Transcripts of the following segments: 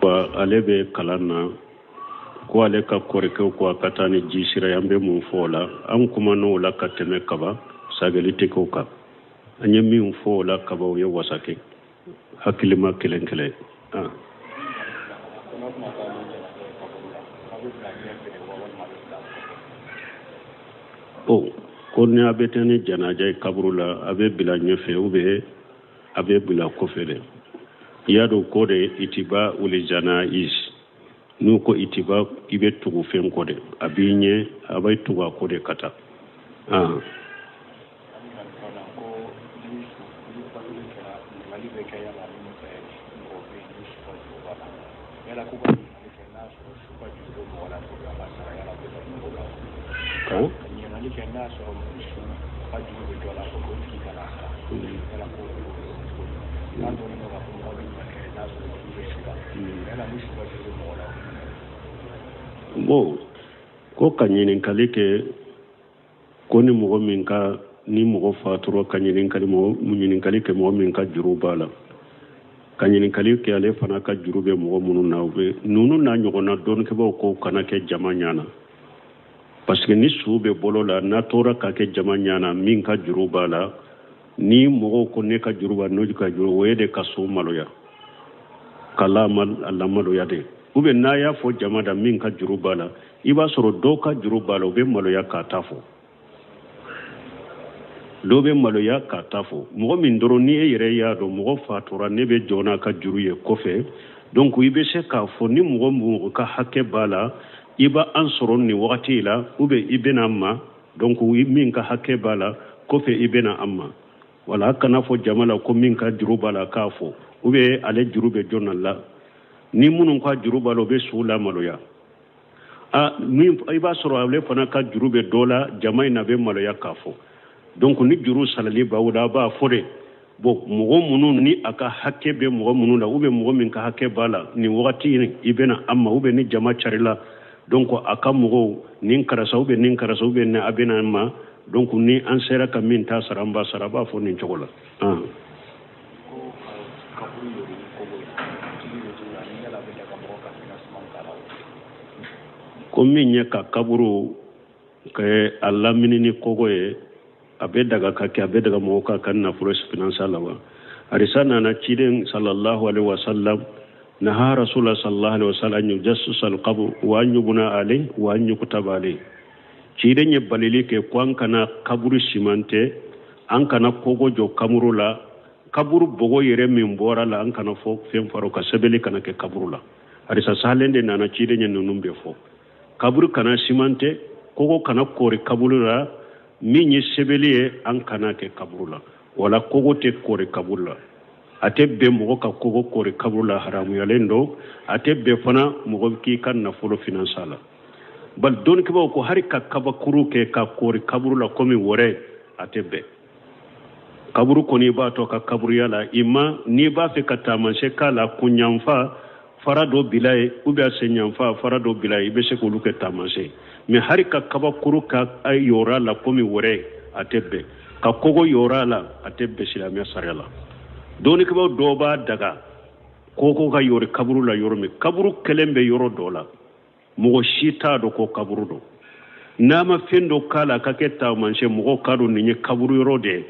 ale be kalanna ko ale ka koreke ko katani jisira yambe mun fola an kuma no la kateme kaba sagalite ko ka anye min fola kaba ye wasake hakilima kelenkele ko ni abetene janaja kaburula abe bila nyefe ube abe bila kofele yado ko de itiba uli janaiz nuko itiba ibe tugu fen ko de abinye abay tuga ko de kata ko kanyinin kalike ko ni mogo min ka ni mogo faturo kanyinin kali mo munyinin kalike mogo min ka jurubala kanyinin kalike ale fana ka jurube mogo munu na ube nunu na nyogona don ke ba ko kana ke jamanyana parce que ni sube bolola na tora ka ke jamanyana min ka jurubala ni mogo ko ne ka juruba no ka juru wede ka so maloya kalamal alamaloya de ube na ya fo jamada min ka jurubala iba soro do ka jurubala ube maloya ka tafo dobe maloya ka tafo mogo min doro ni yere ya do mogo fatura ne be jona ka juruye kofe donc ibe se ka fo ni mogo ka hakke bala iba an soro ni wakati la ube ibena amma donc min ka hakke bala kofe ibena amma wala kana fo jamala ko min ka jurubala ka fo ube ale jurube jonalla ni munun ka jurubalo be sula maloya min iba soro ale fana ka jurube dola jamai na be maloya ka fo donc ni juru salali bawda ba fode bo mogo munun ni aka hakke be mogo munun la ube mogo min ka hakke bala ni wakati ni ibena amma ube ni jama charila donc aka mogo nin karasa ube ne abena amma donc ni an sera ka min ta saramba saraba fo ni chogola ko min ye ka kaburu ke alla minini kogoye abe daga kake abe daga mo ka kan na furos financial lawa arisana na ciden sallallahu alaihi wasallam na ha rasulullah sallallahu alaihi wasallam yujassus alqabr wa anyubuna alai wa anyukutaba alai ciden ye balili ke kwan kana kaburu simante an kana kogo jo kamurula kaburu bogo yere min bora la an kana fo fen faro ka sebeli kana ke kaburula arisa salende na ciden ye nunumbe fo kaburu kana simante kogo kana kori kabulura min ye sebeli an kana ke kaburula wala kogo te kori kabula ate be mogo ka kogo kori kabula haramu yalendo ate be fana mogo ki kan na folo finansala bal don ke ko hari ka kabakuru ke ka kori kabula komi wore ate be kaburu koni ba to ka kaburu yala ima ni ba fe ka tamanse kala kunyamfa farado bilay ubya senyamfa farado bilay be se ko luke tamanse me hari ka kabakuru ka ayora la komi wore atebe ka kogo yora la atebe silamiya sarela doni ko do ba daga koko ka yori kaburu la yoro me kaburu kelembe yoro dola mo shita do ko kaburu do nama fendo kala ka ketta manche mo kado ni kaburu yoro de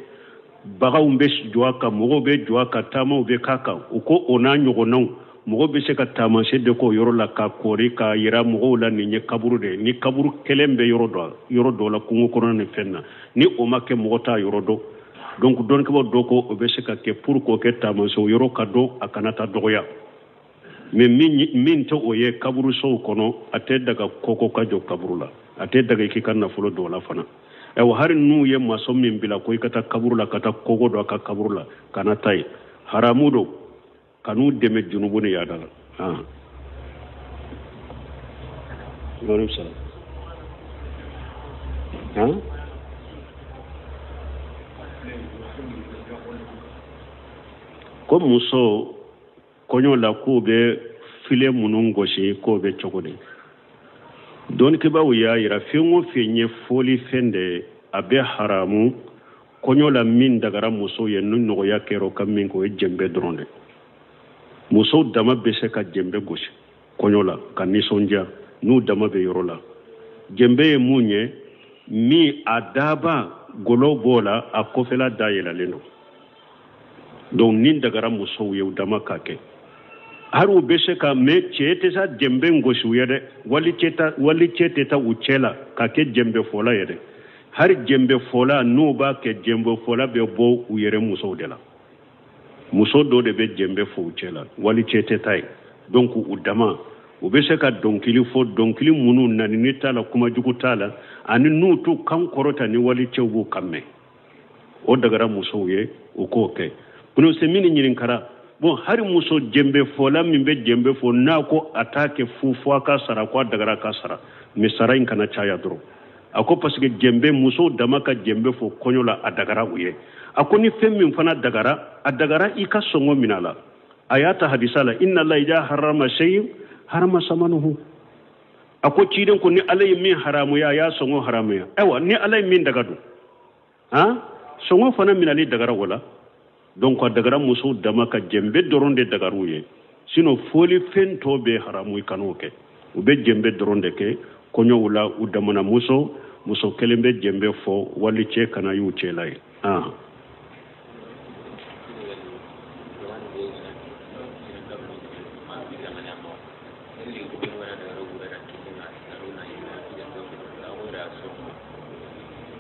baga umbe joaka mo be joaka tamo be kaka uko onanyo gonon mogo be se ka tamanse de ko yoro la ka kori ka yira mogo la ni kaburu de ni kaburu kelembe yoro do la kungo kono ne fenna ni o make mogo ta yoro do donc don ko do ko o be se ka ke pour ko ke tamanse yoro ka do akanata doya mais min to o ye kaburu so kono ate daga koko ka jo kaburu la ate daga ki kan na fulo do la fana e wa har nu ye maso min bila ko ikata kaburu la kata kogo do ka kaburu la kana tay haramudo kanu deme junubu ne yadala Alaikum salam ko muso konyo la ko be file munun goshi ko be chokode don ke bawo ya ira fingo fenye foli fende abe haramu konyo la min dagara muso ye nun no ya kero kamin ko jembe dronde musow dama bɛ se ka jɛnbɛ gosi kɔɲɔ la ka nisɔndiya n'u dama bɛ yɔrɔ la jɛnbɛ ye mun ye min a daba golo b'o la a kɔfɛla da yɛlɛlen don donc ni dagara musow ye u dama ka kɛ hari u bɛ se ka mɛ cɛ tɛ sa jɛnbɛ gosi u ye dɛ wali cɛ tɛ taa u cɛ la ka kɛ jɛnbɛ fɔla ye dɛ hari jɛnbɛ fɔla n'u b'a kɛ jɛnbɛ fɔla bɛ bɔ u yɛrɛ musow de la muso dɔ de bɛ jɛnbɛ fɔ u cɛ la wali cɛ tɛ taa ye donc u dama u bɛ se ka dɔnkili fɔ dɔnkili minnu nani ni t'a la kuma jugu t'a la ani n'u t'u kan kɔrɔta ni wali cɛw b'u kan mɛn o dagara musow ye u k'o kɛ bunu se min ɲininkara bon hari muso jɛnbɛ fɔla min bɛ jɛnbɛ fɔ n'a ko a t'a kɛ fu fɔ a ka sara ko a dagara ka sara mais sara in kana caya dɔrɔn a ko parce que jɛnbɛ musow dama ka jɛnbɛ fɔ kɔɲɔ la a dagara u ye a ko ni fɛn min fana dagara a dagara i ka sɔngɔ min a la a y'a ta hadisa la inna la ija harama shay'in harama samanuhu a ko ciden ko ni ala ye min haramuya a y'a sɔngɔ haramuya ayiwa ni ala ye min daga dun sɔngɔ fana minali dagara wala donc a dagara musow dama ka jɛnbɛ dɔrɔn de dagaru ye sinon foli fɛn tɔ bɛ haramu i kan'o kɛ u bɛ jɛnbɛ dɔrɔn de kɛ kɔɲɔw la u damana muso kelen bɛ jɛnbɛ fɔ wali cɛ kana y'u cɛ la ye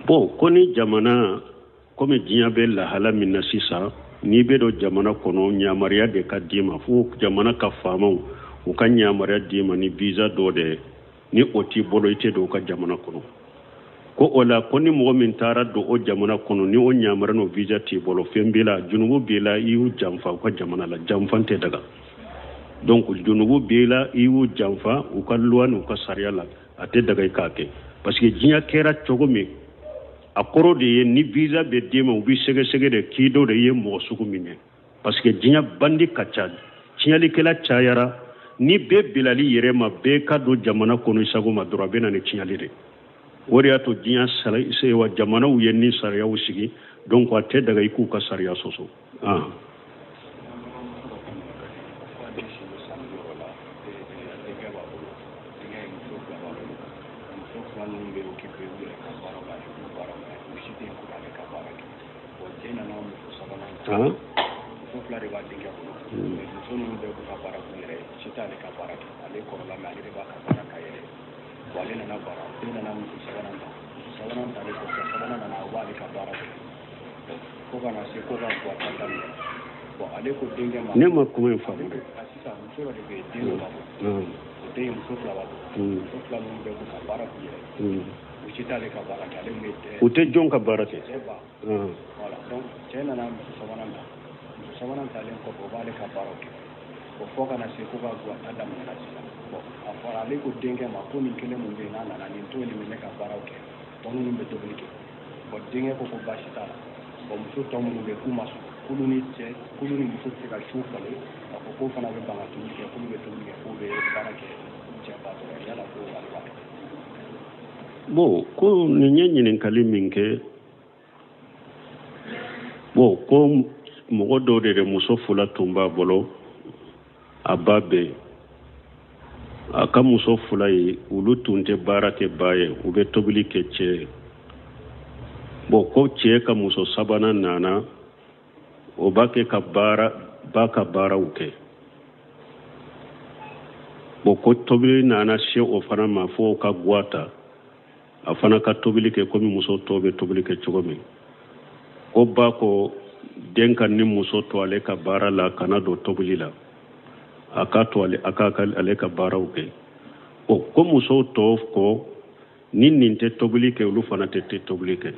bon ko ni jamana komi diɲɛ bɛ lahala min na sisan n'i bɛ don jamana kɔnɔ ɲamariya de ka d'i ma fo jamana ka faamaw u ka ɲamariya d'i ma ni visa dɔ de ni o t'i bolo i tɛ don u ka jamana kɔnɔ ko o la ko ni mɔgɔ min taara don o jamana kɔnɔ ni o ɲamariya n'o visa t'i bolo fɛn b'i la junubu b'i la i y'u janfa u ka jamana la janfa tɛ daga donc junubu b'i la i y'u janfa u ka loi n'u ka sariya la a tɛ daga i k'a kɛ parce que diɲɛ kɛra cogo min a kɔrɔ de ye ni visa bɛ d'e ma u bɛ sɛgɛsɛgɛ de k'i dɔ de ye mɔgɔ sugu min ye parce que diɲɛ bandi ka ca tiɲɛlikɛla cayara ni bɛɛ bilali yɛrɛ ma bɛɛ ka don jamana kɔnɔ i sago ma dɔrɔn a bɛ na ni tiɲɛli de o de y'a to diɲɛ wa jamanaw ye ni sariyaw sigi donc a tɛ daga i k'u ka sariya sɔsɔ ne ma kuma in faamu dɛ u tɛ jɔn ka baara kɛ sabanan talen kɔfɛ o b'ale ka baaraw kɛ o fɔ kana se ko ka guwata daminɛna sisan bon a fɔra ale ko denkɛ ma ko nin kelen mun bɛ yen n'a nana nin to nin bɛ ne ka baaraw kɛ tɔ minnu bɛ tobili kɛ bon denkɛ ko baasi t'a la bon muso tɔ minnu bɛ k'u ma sɔn k'olu ni muso tɛ se ka su falen k'a fɔ k'o fana bɛ ban ka tobili kɛ k'olu bɛ tobili kɛ k'u bɛ baara kɛ cɛ ba tɔgɔ yala k'o wari b'a kɛ bon ko nin ye ɲininkali min kɛ bon ko mɔgɔ dɔw de muso fila tun b'a bolo a ba bɛ a ka muso fila ye olu tun tɛ baara kɛ ba ye u bɛ tobili kɛ cɛ ye bon ko cɛ ka muso sabanan nana o b'a kɛ ka ba ka baaraw kɛ bon ko tobili nana se o fana ma fo ka guwata a fana ka tobili kɛ komi muso tɔw bɛ tobili kɛ cogo min ko ba ko den ka ni muso to ale ka baara la kana don tobili la a ka to ale ka baaraw kɛ ko muso tɔw ko ni nin tɛ tobili kɛ olu fana tɛ tobili kɛ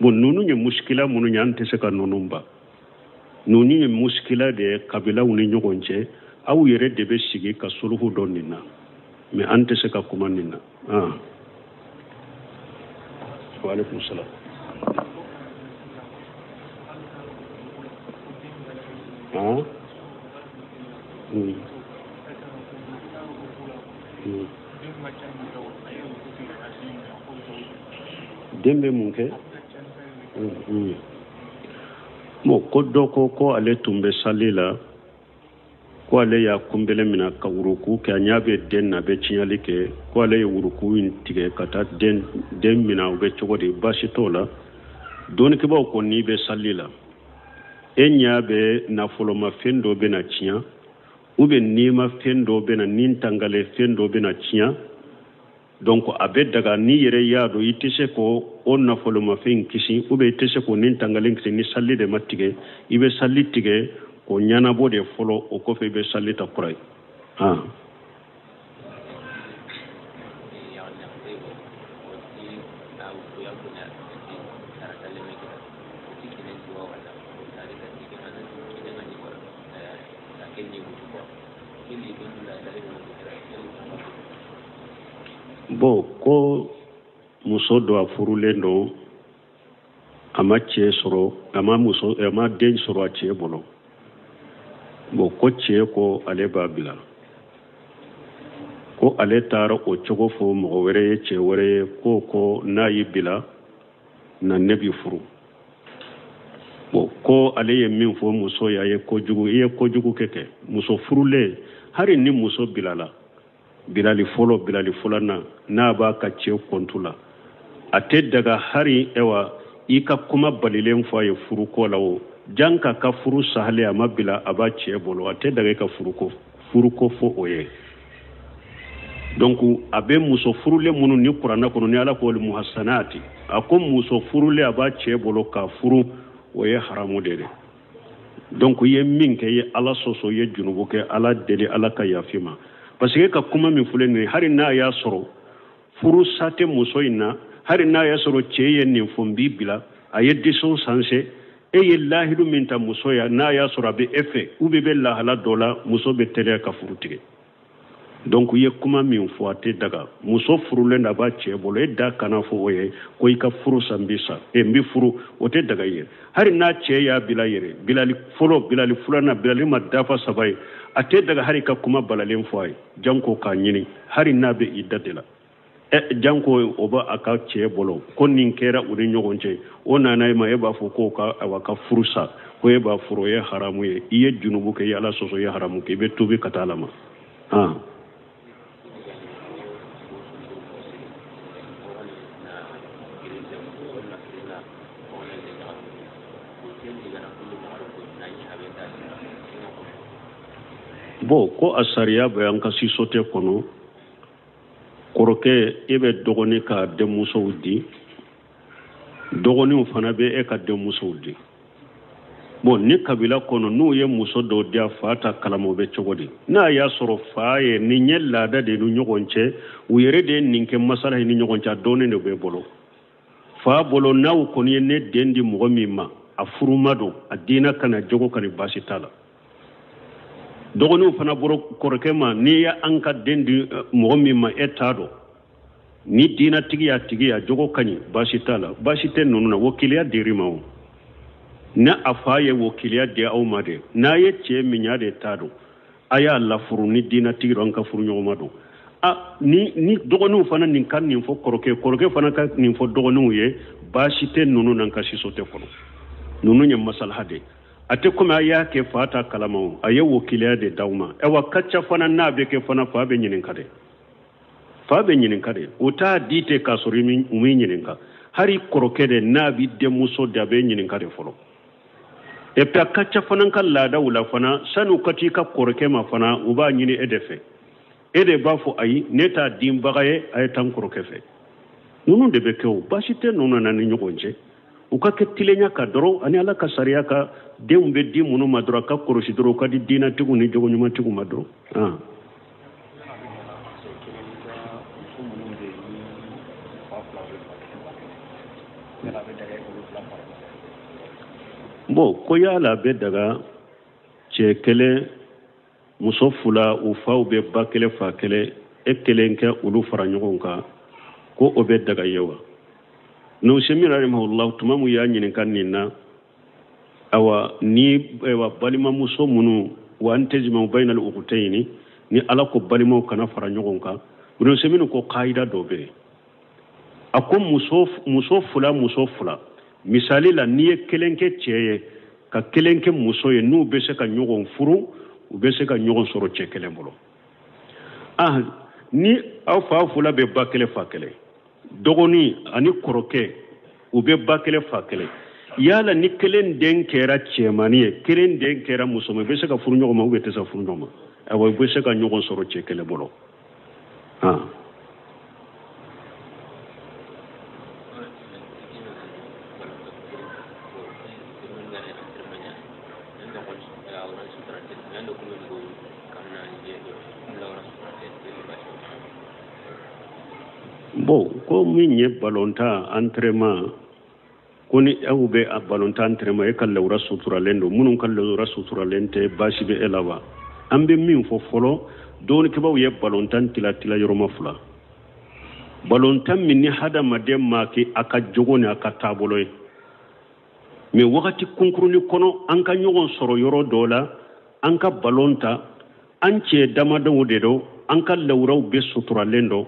bon ninnu ye muskila minnu ye an tɛ se ka ninnu ba ninnu ye muskila de ye kabilaw ni ɲɔgɔn cɛ aw yɛrɛ de bɛ sigi ka sulhu dɔ nin na mais an tɛ se ka kuma nin na wa alaikum salam den bɛ mun kɛ bon ko dɔ ko ale tun bɛ sali la ko ale ya kumbele mina ka wuruku ke anyabe den na be chinyali ke ko ale wuruku intige kata den mina be chogodi bashitola don ke ba ko ni be sallila enya be na folo ma fendo be na chinya ube ni ma fendo be na nin tangale fendo be na chinya donc abe daga ni yere yaado itese ko on na folo ma fen kisi ube itese ko nin tangale kisi ni salli de matige ibe salli tige ko nyana bo de folo o ko fe be salli ta kurai bo ko muso do afurule no ama che soro ama muso ama den soro che bolo bo ko che ko ale babila ko ale taro o chogo fo mo were che wore ko na yibila na nebi furu bo ko ale ye min fo muso ya ye ko jugu keke muso furule hari ni muso bilala bilali folana na ba ka ce kontula ate daga hari ewa ika kuma balilen fa ye furu ko lawo janka ka furu sahale ama bila aba ce bolo ate daga ka furu ko fo oye donc abe muso furule munu ni qur'ana kono ni ala ko muhassanati akom muso furule aba ce bolo ka furu oye haramu dede donc ye min ke ye ala soso ye junubu ke ala deli ala ka yafima parce que ka kuma min fulen ni hari na ya soro furu sate muso ina hari na ya soro cheye ni fombi bila ayeddi so sanse e lahidu min ta muso ya na ya soro be efe ube be la hala dola muso be tele ka furu tige donc ye kuma min fo ate daga muso furu le na ba che bolo e da kana fo oye ko ika furu sambisa e mbi furu ote daga ye hari na che ya bila yere bilali folo bilali fulana bilali madafa sabai ate daga hari ka kuma balalen fo ay janko ka nyini hari na be idatela janko oba aka che bolo ko nin kera uri nyogonche ona na ma e ba fo ko ka awaka furusa ko e ba furo ye haramu ye iye junubu ke yala soso ye haramu ke be tubi katalama bo ko asariya bayan ka sisote kono koroke ebe dogoni ka demuso wudi dogoni fana be e ka demuso wudi bo ni kabila kono nu ye muso do dia fata kalamo be chogodi na ya soro faaye ni nyella da de nu nyogonche uyere de ninke masala ni nyogoncha doni ne be bolo fa bolo naw koni ne dendi mo mimma afurumado adina kana jogo kan basitala dogonu fana boro korkema ni ya anka dendi mo mimma etado ni dina tigiya jogo kani basiten nonu na wokiliya dirimawo na afaye wokiliya de awmade na yeche minyade tado aya la furu ni dina tigiro anka furu nyomado ni dogonu fana nin kan nin fo korke fana ka nin fo dogonu ye basiten nonu nan ka sisote kono nonu nyam masalhade ate kuma aya ke fata kalamawo aye wokiliya de dawma ewa kacca fana na be ke fana fa be nyinin kade uta dite ka sori min umi nyinin ka hari korokede na bi de muso da be nyinin kade folo e pe kacca fana kan lada wula fana sanu kati ka koroke ma fana uba nyini edefe ede bafo ayi neta dimbagaye ay tan koroke fe nunu de be kew basite nunu nan nyogonje uka ketilenya ka doro ani ala ka sariya ka dembe di munu madro ka koroshi doro ka di dina tigu ni jogo nyuma tigu madro bo ko yala be daga chekele musofula ufa be bakele fa kele ekelenke ulu faranyogonka ko obe daga yewa no shemira rahimahullah tumamu ya nyinin kanina awa ni ewa balima muso munu wa antejima bainal uqtaini ni ala ko balima kana faranyogonka no sheminu ko qaida dobe akom muso fula misali la ni kelenke cheye ka kelenke muso ye nu be se ka nyogon furu u bɛ se ka ɲɔgɔn sɔrɔ cɛ kelen bolo ni aw fa fula bɛ ba kelen fa kelen dɔgɔnin ani kɔrɔkɛ u bɛ ba kelen fa kelen yala ni kelen den kɛra cɛmani ye kelen den kɛra musoman bɛ se ka furu ɲɔgɔn ma u bɛ tɛ se furu ɲɔgɔn ma awa u bɛ se ka ɲɔgɔn sɔrɔ cɛ kelen bolo bon ko min ye balontan entraînement ko ni aw bɛ a balontan entraînement e ka lawura suturalen don minnu ka lawura suturalen tɛ baasi bɛ e la wa an bɛ min fɔ fɔlɔ dɔɔnikɛbaw ye balontan tila yɔrɔma fila balontan min ni hadamaden ma kɛ a ka jogo ni a ka taabolo ye mais wagati kunkurunin kɔnɔ an ka ɲɔgɔn sɔrɔ yɔrɔ dɔ la an ka balon ta an cɛ damadenw de don an ka lawuraw bɛ suturalen don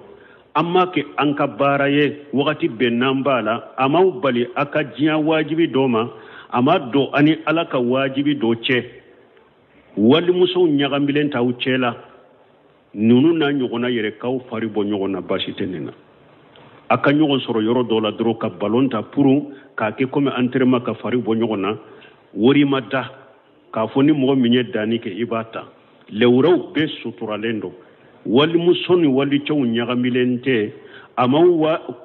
an ma kɛ an ka baara ye wagati bɛɛ n'an b'a la a m'aw bali a ka diɲɛ wajibi dɔ ma a ma don ani ala ka wajibi dɔ cɛ walimusow ɲagamilen t'aw cɛ la ninnu n'a ɲɔgɔnna yɛrɛ k'aw fari bɔ ɲɔgɔn na baasi tɛ nin na a ka ɲɔgɔn sɔrɔ yɔrɔ dɔ la dɔrɔn ka balon ta pour k'a kɛ comme entraînement ka fari bɔ ɲɔgɔn na wari ma da k'a fɔ ni mɔgɔ min ye danni kɛ i b'a ta lewuraw bɛɛ suturalen don walimuso ni walicɛw ɲagamilen tɛ a ma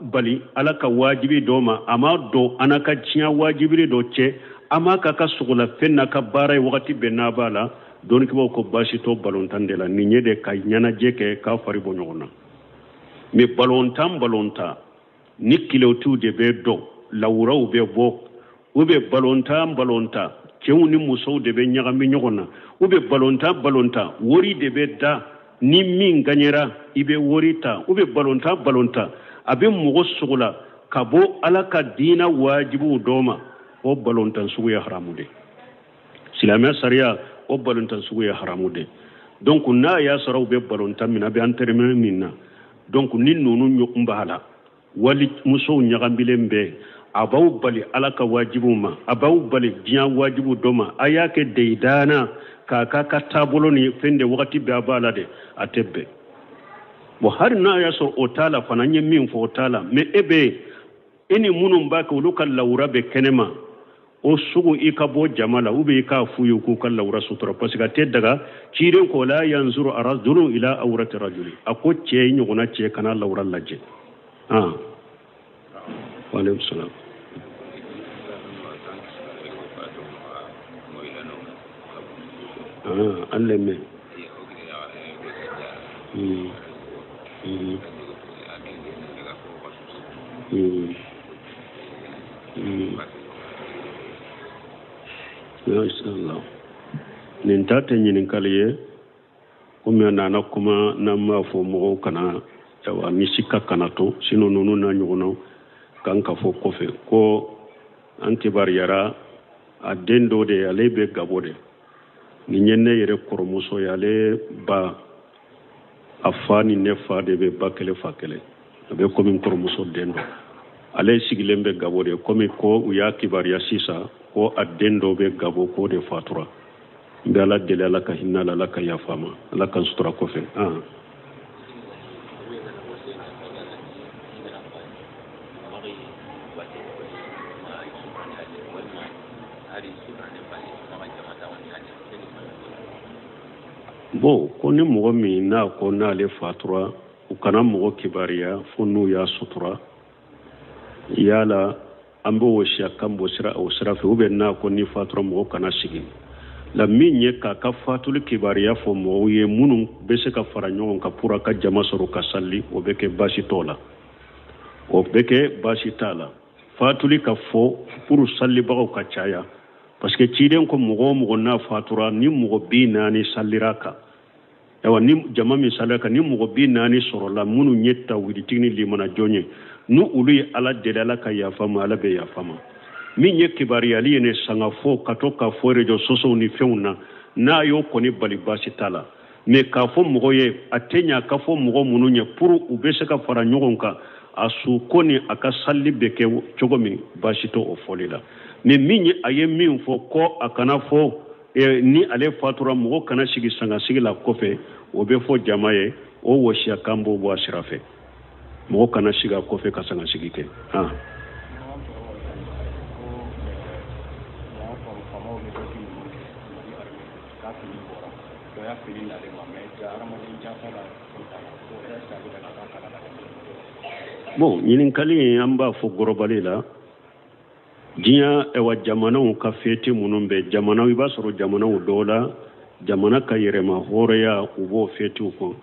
bali ala ka wajibi dɔ ma a ma don an ka diɲɛ wajibi dɔ cɛ a ma k'a ka sogolafɛn n'a ka baara ye wagati bɛɛ n'a b'a la dɔɔnikɛbaw ko baasi tɔ balontan de la nin ye de ka ɲɛnajɛ kɛ k'a fari bɔ ɲɔgɔn na mais balontan ni kilewtiw de bɛ dɔn lawuraw bɛ bɔ u bɛ balontan cɛw ni musow de bɛ ɲagami ɲɔgɔn na u bɛ balontan wari de bɛ da ni min gagnera i bɛ wari ta u bɛ balontan a bɛ mɔgɔ sogola ka bɔ ala ka diina wajibiw dɔ ma o balontan sugu ye haramu de silamɛ sariya o balontan sugu ye haramu de donc n'a y'a sɔrɔ u bɛ balontan min na a bɛ entraînement min na donc ni ninnu ɲɔgɔn b'a la wali musow ɲagamilen bɛ a b'aw bali ala ka wajibiw ma a b'aw bali diɲɛ wajibiw dɔ ma a y'a kɛ deyidaana k'a ka taabolo ni fɛn de wagati bɛɛ a b'a la de a tɛ bɛn bon hali n'a y'a sɔrɔ o t'a la fana n ye min fɔ o t'a la mais e bɛ e ni minnu b'a kɛ olu ka lawura bɛ kɛnɛma o sugu i ka bɔ jama la ou bien i k'a f'u ye k'u ka lawura sutura parce que a tɛ daga ciren ko la yanzuru rajulun ila awrati rajuli a ko cɛ ɲɔgɔnna cɛ kana lawura lajɛ waaleykum salaam an lemɛ inshallah nin ta tɛ ɲininkali ye komi a nana kuma n'an b'a fɔ mɔgɔw kana misi ka kana to sinon ninnu n'a ɲɔgɔnnaw kan ka fɔ kɔfɛ ko an kibariyara a den dɔ de ale bɛ gabo de nin ye ne yɛrɛ kɔrɔmuso ye ale ba a fa ni ne fa de bɛ ba kelen fa kelen a bɛ komi kɔrɔmuso den dɔ ale sigilen bɛ gabo de komi ko u y'a kibariya sisan ko a den dɔ bɛ gabo k'o de fatura n bɛ ala deli ala ka hinɛ ala ala ka yafa ma ala ka sutura kɔfɛ bon ko ni mɔgɔ min n'a ko n'ale fatura u kana mɔgɔ kibariya fo n'u y'a sutura yala an bɛ wasiya kan bɔ o sira fɛ ou bien n'a ko ni fatura mɔgɔ kana sigi la min ye k'a ka fatuli kibariya fɔ mɔgɔw ye minnu bɛ se ka fara ɲɔgɔn kan pour a ka jama sɔrɔ ka sali o bɛ kɛ baasi t'o la o bɛ kɛ baasi t'a la fatuli ka fɔ pour salibagaw ka caya parce que ciden ko mɔgɔ o mɔgɔ n'a fatura ni mɔgɔ 40 salira kan awa ni jama min salira kan ni mɔgɔ 40 sɔrɔla minnu ye tawhiditigi ni limana jɔn ye nu olu ye ala deli ala ka yafa ma ala bɛ yafa ma min ye kibariyali ye ne sanga fɔ ka to ka fɔ rejo sosow ni fɛnw na n'a y'o kɔni bali baasi t'a la mais k'a fɔ mɔgɔ ye a tɛ ɲa k'a fɔ mɔgɔ minnu ye pour u bɛ se ka fara ɲɔgɔn kan a su ko ni a ka sali bɛ kɛ cogo min baasi t'o fɔli la mais min ye a ye min fɔ ko a kana fɔ ni ale fatura mɔgɔ kana sigi sanga sigi la kɔfɛ o bɛ fɔ jama ye o wasiya kan b'o bɔ a sira fɛ mɔgɔ kana sigi a kɔfɛ ka sanga sigi kɛ bon ɲininkali an b'a fɔ gɔrɔbali la diɲɛ jamanaw ka feti minnu bɛ jamanaw i b'a sɔrɔ jamanaw dɔw la jamana ka yɛrɛma hɔrɔnya u b'o fetiw kɔn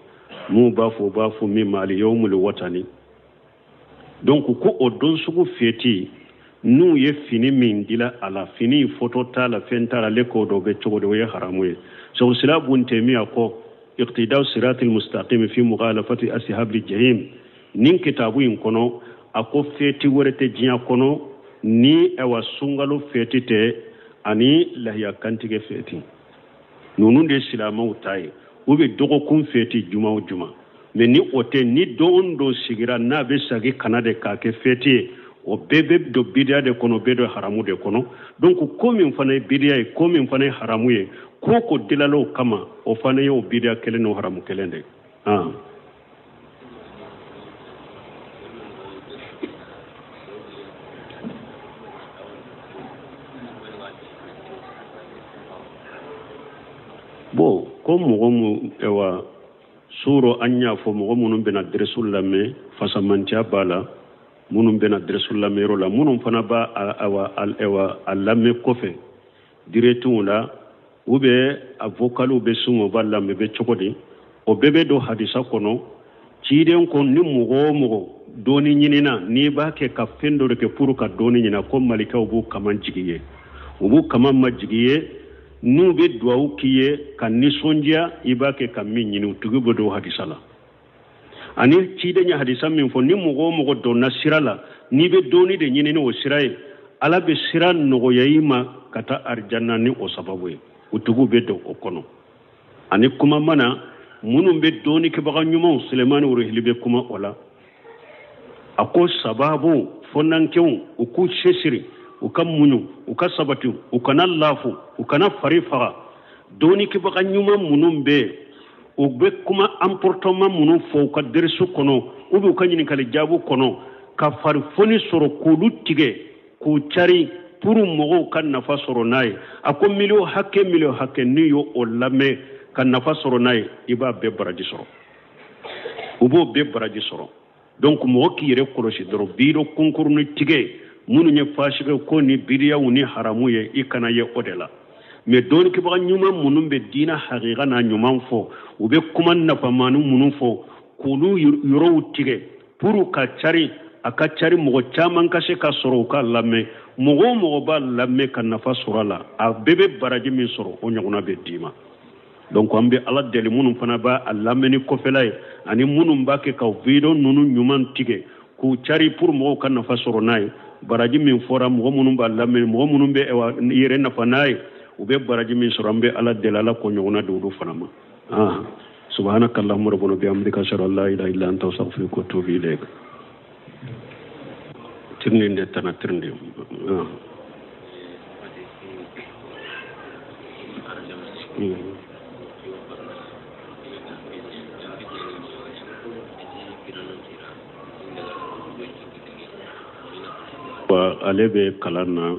mun b'a fɔ min ma al-yawmul watani donc ko o don sugu feti n'u ye fini min dila a la fini photo t'a la fɛn t'a la ale k'o dɔ bɛ cogo di o ye haramu ye Shaykhul Islam Ibn Taymiyyah ko iqtida'u siratil mustaqim fi mughalafati ashabil jahim nin kitabu in kɔnɔ a ko feti wɛrɛ tɛ diɲɛ kɔnɔ ni sunkalo feti tɛ ani lahiya kantigɛ feti ninnu de silamɛw ta ye u bɛ dɔgɔkun feti juma o juma mais ni o tɛ ni don dɔ sigira n'a bɛ sagi kana de k'a kɛ feti ye o bɛɛ bɛ don bidiya de kɔnɔ bɛɛ don haramu de kɔnɔ donc ko min fana ye bidiya ye ko min fana ye haramu ye ko ko dilala o kama o fana ye o bidiya kelen n'o haramu kelen de bon ko mɔgɔ mu suro an y'a fɔ mɔgɔ minnu bɛna dɛrɛsu lamɛn fasamantiya b'a la minnu bɛna dɛrɛsu lamɛnyɔrɔ la minnu fana b'a a lamɛn kɔfɛ diretinw la ou bien a vocaliw bɛ sun o b'a lamɛn bɛ cogo di o bɛɛ bɛ don hadisa kɔnɔ ciden kɔnɔ ni mɔgɔ o mɔgɔ dɔɔni ɲinina n'i b'a kɛ ka fɛn dɔ de kɛ pour ka dɔɔni ɲina ko malikaw b'u kama jigi ye u b'u kama majigi ye n'u bɛ duwawu k'i ye ka nisɔndiya i b'a kɛ ka min ɲini u tigi bɛ don hadisa la ani ciden ye hadisa min fɔ ni mɔgɔ o mɔgɔ dɔnna sira la n'i bɛ dɔɔni de ɲini ni o sira ye ala bɛ sira nɔgɔya i ma ka taa arijanna ni o sababu ye u tigiw bɛ don o kɔnɔ ani kuma mana minnu bɛ dɔɔni kɛbaga ɲumanw Sulemani Uruhili bɛ kuma o la a ko sababu fɔnankɛw u k'u cɛsiri u ka muɲu u ka sabati u kana lafu u kana fari faga dɔɔni kɛbaga ɲuman minnu bɛ u bɛ kuma emportement minnu fɔ u ka dɛrɛsu kɔnɔ u bɛ u ka ɲininkali jaabu kɔnɔ ka farifoni sɔrɔ k'olu tigɛ k'u cari pour mɔgɔw ka nafa sɔrɔ n'a ye a ko miliyɔn hakɛ n'i y'o lamɛn ka nafa sɔrɔ n'a ye i b'a bɛɛ baraji sɔrɔ u b'o bɛɛ baraji sɔrɔ donc mɔgɔ k'i yɛrɛ kɔlɔsi dɔrɔn biro kunkurunin tigɛ minnu ye fasike ko ni bidiyaw ni haramu ye i kana ye o de la mais dɔɔni kɛbaga ɲuman minnu bɛ diina hakika n'a ɲuman fɔ u bɛ kuma nafamaani minnu fɔ k'olu yɔrɔw tigɛ pour ka cari a ka cari mɔgɔ caman ka se ka sɔrɔ u ka lamɛn mɔgɔ o mɔgɔ b'a lamɛn ka nafa sɔrɔ a la a bɛɛ bɛ baraji min sɔrɔ o ɲɔgɔnna bɛ d'i ma donc an bɛ ala deli minnu fana b'a lamɛnni kɔfɛla ye ani minnu b'a kɛ ka video ninnu ɲuman tigɛ k'u cari pour mɔgɔw ka nafa sɔrɔ n'a ye baraji min fɔra mɔgɔ minnu b'a lamɛn mɔgɔ minnu bɛ yɛrɛ nafa n'a ye u bɛ baraji min sɔrɔ an bɛ ala deli ala ko ɲɔgɔnna di olu fana ma subhanaka allahumma rabbana bihamdika ashhadu an la ilaha illa anta astaghfiruka wa atubu ilayk tirninde tana tirnde ale bɛ kalan na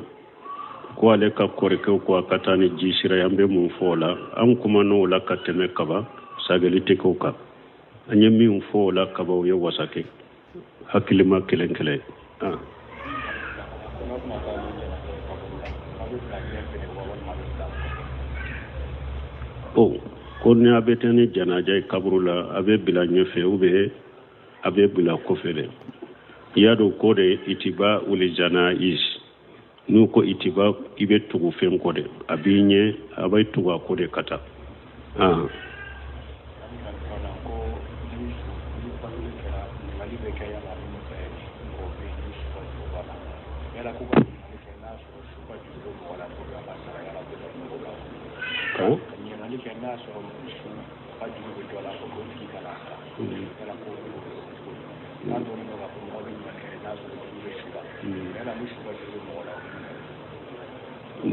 ko ale ka kɔrɔkɛw ko a ka taa ni ji sira ye an bɛ mun fɔ o la an kuman'o la ka tɛmɛ kaba sageli tɛ k'o kan an ye min fɔ o la kaba o ye wasakɛ hakilima kelen kelen ko ni a bɛ taa ni janaja ye kaburu la a bɛ bila ɲɛfɛ ou bien a bɛ bila kɔfɛ de i y'a dɔn ko de itiba uli janaiz n'u ko itiba i bɛ tugu fɛn kɔ de a b'i ɲɛ a bɛ tugu a ko de ka taa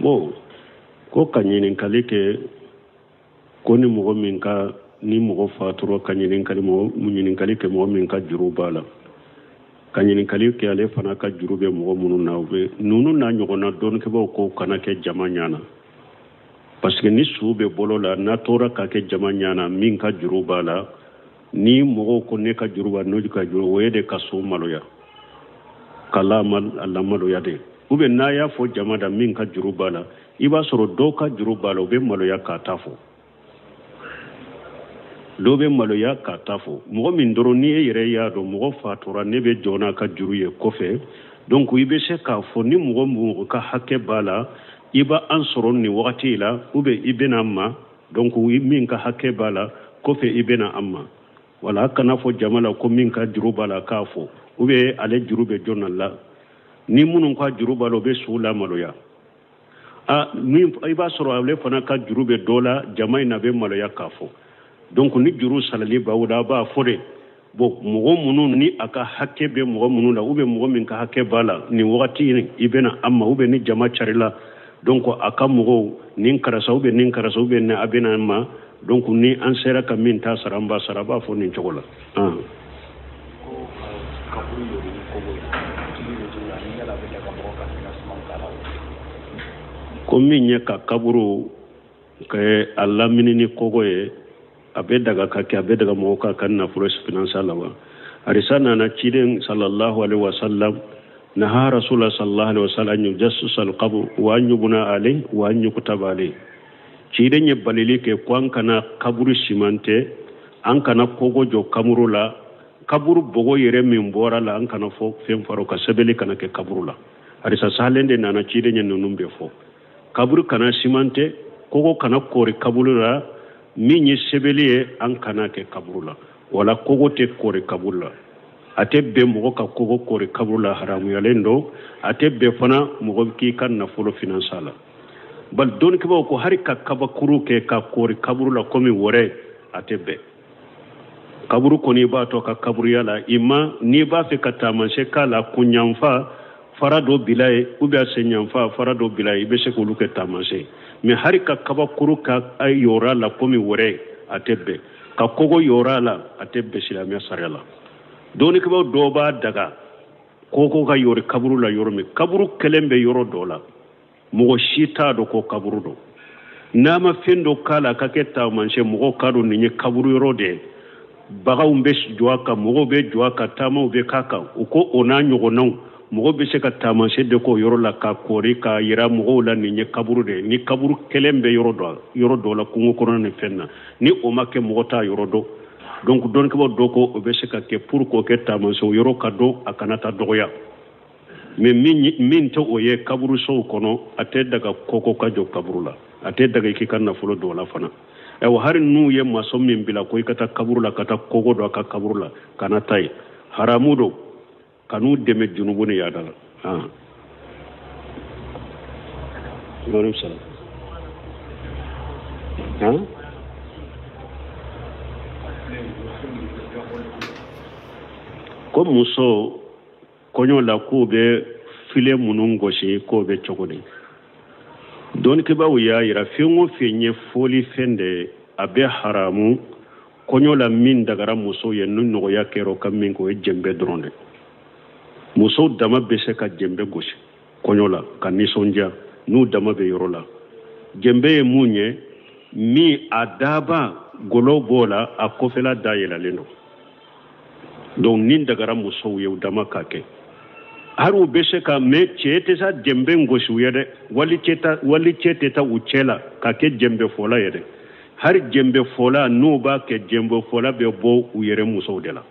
bon ko ka ɲininkali kɛ ko ni mɔgɔ min ka ni mɔgɔ fatura ka ɲininkali kɛ mɔgɔ min ka juru b'a la ka ɲininkali kɛ ale fana ka juru bɛ mɔgɔ minnu na u bɛ ninnu n'a ɲɔgɔnna dɔɔnikɛbaw ko kana kɛ jama ɲana parce que ni su bɛ bolo la n'a tora ka kɛ jama ɲana min ka juru b'a la ni mɔgɔw ko ne ka juru b'a n'o ka juru o ye de ka so maloya ka lamaloya de ou bien n'a y'a fɔ jama da min ka juru b'a la i b'a sɔrɔ dɔw ka juru b'a la u bɛ maloya k'a ta fɔ dɔw bɛ maloya k'a ta fɔ mɔgɔ min dɔrɔn ni e yɛrɛ y'a dɔn mɔgɔ fatura ne bɛ jɔ n'a ka juru ye kɔfɛ donc i bɛ se k'a fɔ ni mɔgɔ ka hakɛ b'a la i b'a an sɔrɔ nin wagati la ou bien i bɛna an ma donc min ka hakɛ b'a la kɔfɛ i bɛna an ma wala kana fɔ jama la ko min ka juru b'a la k'a fɔ ou bien ale juru bɛ jɔn la ni minnu ka juru b'a la u bɛ su la maloya i b'a sɔrɔ ale fana ka juru bɛ dɔ la jama in na bɛ maloya k'a fɔ donc ni juru salali b'aw la a b'a fɔ de bon mɔgɔ minnu ni a ka hakɛ bɛ mɔgɔ minnu la ou bien mɔgɔ min ka hakɛ b'a la nin wagati in i bɛna an ma ou bien ni jama carila donc a ka mɔgɔw nin karasa ou bien nin karasa ou bien ni a bɛna an ma donc ni an sera ka min ta sara an b'a sara a b'a fɔ nin cogo la ko min ye ka kaburu kɛ a lamini ni kogo ye a bɛ daga ka kɛ a bɛ daga mɔgɔw ka nafolo finance la wa arisa nana ciden sallallahu alaihi wasallam naha rasulullah sallallahu alaihi wasallam yujassus alqabr wa yubna alayhi wa yuktaba alayhi ciden ye balili kɛ ko an kana kaburu simante an kana kogo jɔ kamuru la kaburu bogo yɛrɛ min bɔra la an kana fɔ fɛn faro ka sɛbɛnni kana kɛ kaburu la arisa salen de nana ciden ye ninnu bɛ fɔ kaburu kana simante kogo kana kori kaburu la min ye sɛbɛnni ye an kana kɛ kaburu la wala kogo tɛ kori kaburu la a tɛ bɛn mɔgɔ ka kogo kori kaburu la haramuyalen don a tɛ bɛn fana mɔgɔ k'i ka nafolo finance la bal dɔnnikɛbaw ko hari ka kabakuru kɛ ka kori kaburu la komi wɛrɛ a tɛ bɛn kaburu kɔni i b'a to ka kaburuya la i ma n'i b'a fɛ ka taamasiyɛn k'a la kunyanfa fara dɔ bila ye ou bien senyanfa fara dɔ bila ye i bɛ se k'olu kɛ taamasiyɛn mais hari ka kabakuru ka yɔrɔ la komi wɛrɛ a tɛ bɛn ka kogo yɔrɔ la a tɛ bɛn silamɛya sariya la dɔnnikɛbaw dɔw b'a daga kogo ka yɔrɔ kaburu la yɔrɔ min kaburu kelen bɛ yɔrɔ dɔ la mɔgɔ si t'a dɔn ko kaburu dɔ n'a ma fɛn dɔ k'a la a ka kɛ taamasiyɛn mɔgɔw k'a dɔn nin ye kaburu yɔrɔ de ye baganw bɛ jɔ a kan mɔgɔw bɛ jɔ a kan taamaw bɛ k'a kan u ko o n'a ɲɔgɔnnaw mɔgɔ bɛ se ka taamasiyɛn de k'o yɔrɔ la ka kɔri k'a yira mɔgɔw la nin ye kaburu de ye ni kaburu kelen bɛ yɔrɔ dɔ la kungo kɔnɔ ni fɛn na ni o ma kɛ mɔgɔ t'a yɔrɔ dɔn donc dɔnnikɛbaw dɔ ko o bɛ se ka kɛ pour k'o kɛ taamasiyɛn o yɔrɔ ka dɔn a kana taa dɔgɔya mais min tɛ o ye kaburu sow kɔnɔ a tɛ daga kɔkɔ ka jɔ kaburu la a tɛ daga i k'i ka nafolo dɔw la fana hari n'u ye maçon min bila ko i ka taa kaburu la ka taa kogo dɔ a ka kaburu la kana taa ye haramu don kan'u dɛmɛ junubu ni yaada la ko muso kɔɲɔ la k'u bɛ file minnu gosi k'o bɛ cogo di dɔnnikɛbaw y'a yira fɛn o fɛn ye foli fɛn de a bɛ haramu kɔɲɔ la min dagara muso ye ni nɔgɔya kɛra ka min k'o ye jɛnbɛ dɔrɔn de musow dama bɛ se ka jɛnbɛ gosi kɔɲɔ la ka nisɔndiya n'u dama bɛ yɔrɔ la jɛnbɛ ye mun ye min a daba golo b'o la a kɔfɛla da yɛlɛlen don donc nin dagara musow ye u dama ka kɛ hari u bɛ se ka mɛ cɛ tɛ se jɛnbɛ gosi u ye dɛ wali cɛ tɛ taa u cɛ la ka kɛ jɛnbɛ fɔla ye dɛ hari jɛnbɛ fɔla n'u b'a kɛ jɛnbɛ fɔla bɛ bɔ u yɛrɛ musow de la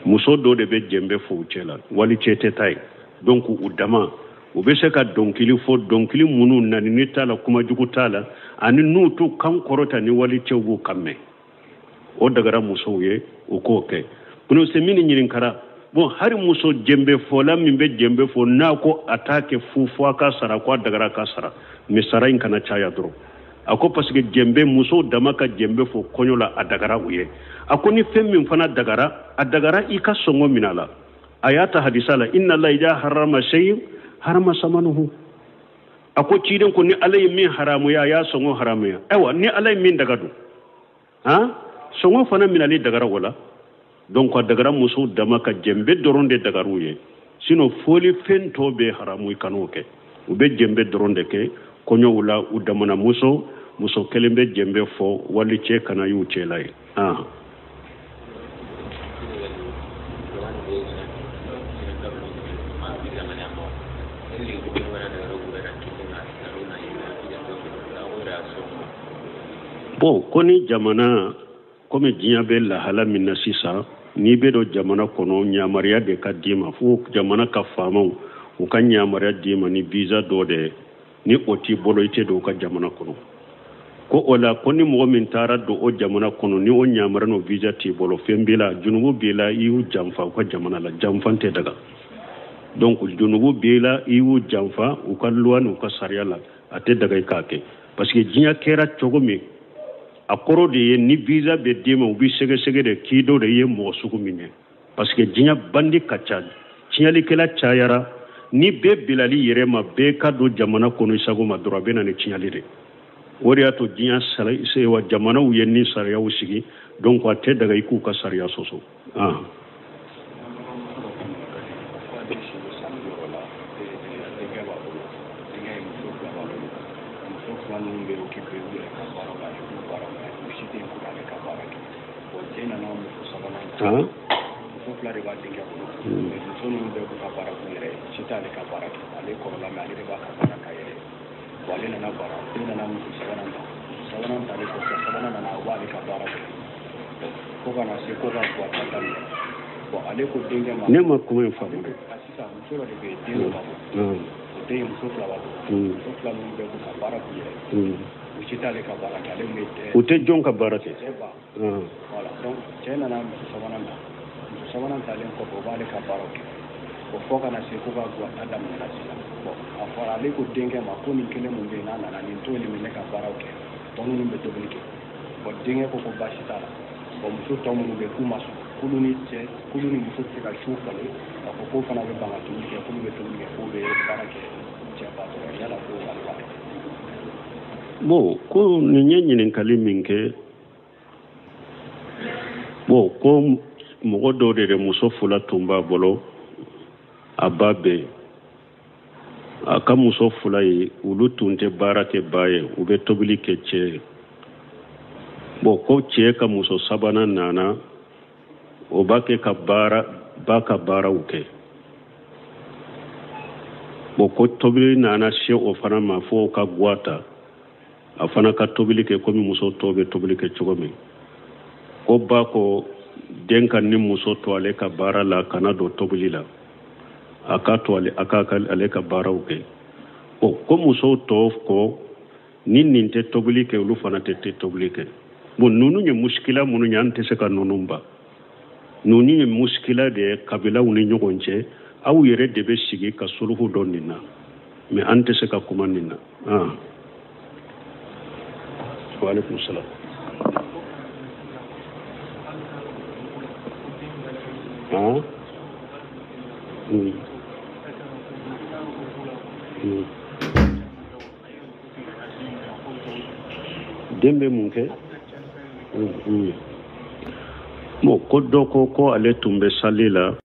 muso dɔ de bɛ jɛnbɛ fɔ u cɛ la wali cɛ tɛ taa ye donc u dama u bɛ se ka dɔnkili fɔ dɔnkili minnu nani ni t'a la kumajugu t'a la ani n'u t'u kan kɔrɔta ni wali cɛw b'u kan mɛn o dagara musow ye u k'o kɛ bunu se min ɲininkara bon hari muso jɛnbɛ fɔla min bɛ jɛnbɛ fɔ n'a ko a t'a kɛ fu fɔ a ka sara ko a dagara ka sara mais sara in kana caya dɔrɔn a ko parce que jɛnbɛ musow dama ka jɛnbɛ fɔ kɔɲɔ la a dagara u ye a ko ni fɛn min fana dagara a dagara i ka sɔngɔ min a la a y'a ta hadisa la inna la ija harama shay'in harama samanuhu ako ciden ko ni alay min haramu ya songo haramu ya ewa ni alay min daga do ha songo fana min ali daga wala donc daga muso dama ka jembe doronde daga ruye sino foli fento be haramu kanoke ube jembe doronde ke konyo wala udamana muso kelembe jembe fo wali che kana yu che lai bon koni jamana comme dinya be la hala minna sisa ni be do jamana kono nyamariya de ka dima fu jamana ka famo u kan nyamariya dima ni visa do de ni oti bolo ite do ka jamana kono ko ola koni mo min tara do o jamana kono ni o nyamara no visa ti bolo fembila junubu bila iu jamfa ko jamana la jamfante daga donc junubu bila iu jamfa u ka luwan u ka sariya la ate daga kake parce que dinya kera chogomi akoro de ye ni visa be dima u bi sege de kido de ye mo suku minye parce que dinya bandi kacha tinyali kela chayara ni be bilali yere ma be ka do jamana kono isago ma dorobe na ni tinyali de wori ato dinya sala ise wa jamana u yenni sariya u sigi donc ate daga iku ka sariya soso nema kuma en famu de ute jonka barake voilà donc chena na sabanan talen ko bale ka barake ko foka na se ko ba adam na sila bon afara le ko denga ma ko ni kele mo be na ni to ni me ka barake tonu ni be to ni ko denga ko bashi tala ko muso to mo be kuma su kuluni muso te ka shuka le ko fana be banga to ni ko be to ni ko be barake chapa to yala ko ba bon ko ni nyenyin kaliminke bon ko mogo do de muso fula tumba bolo ababe aka muso fula yi ulu tunte barake baye ube tobili ke che bon ko che ka muso sabana nana o bake ka bara uke bon ko tobili nana she o fana ma fo ka gwata afana ka tobili ke komi muso tobe tobili ke chogomi ko ba ko denka ni muso to ale ka bara la kana do tobili la aka to ale ka bara uke o ko muso to ko nin te tobili ke lu fana te tobili ke bon nunu nye muskila munu nyante se ka nunumba nunu nye muskila de kabila uni nyogonche au yere debe sigi ka suluhu donina me ante se ka kumanina wa alaikum salam dembe munke mo ko doko ko ale tumbe salila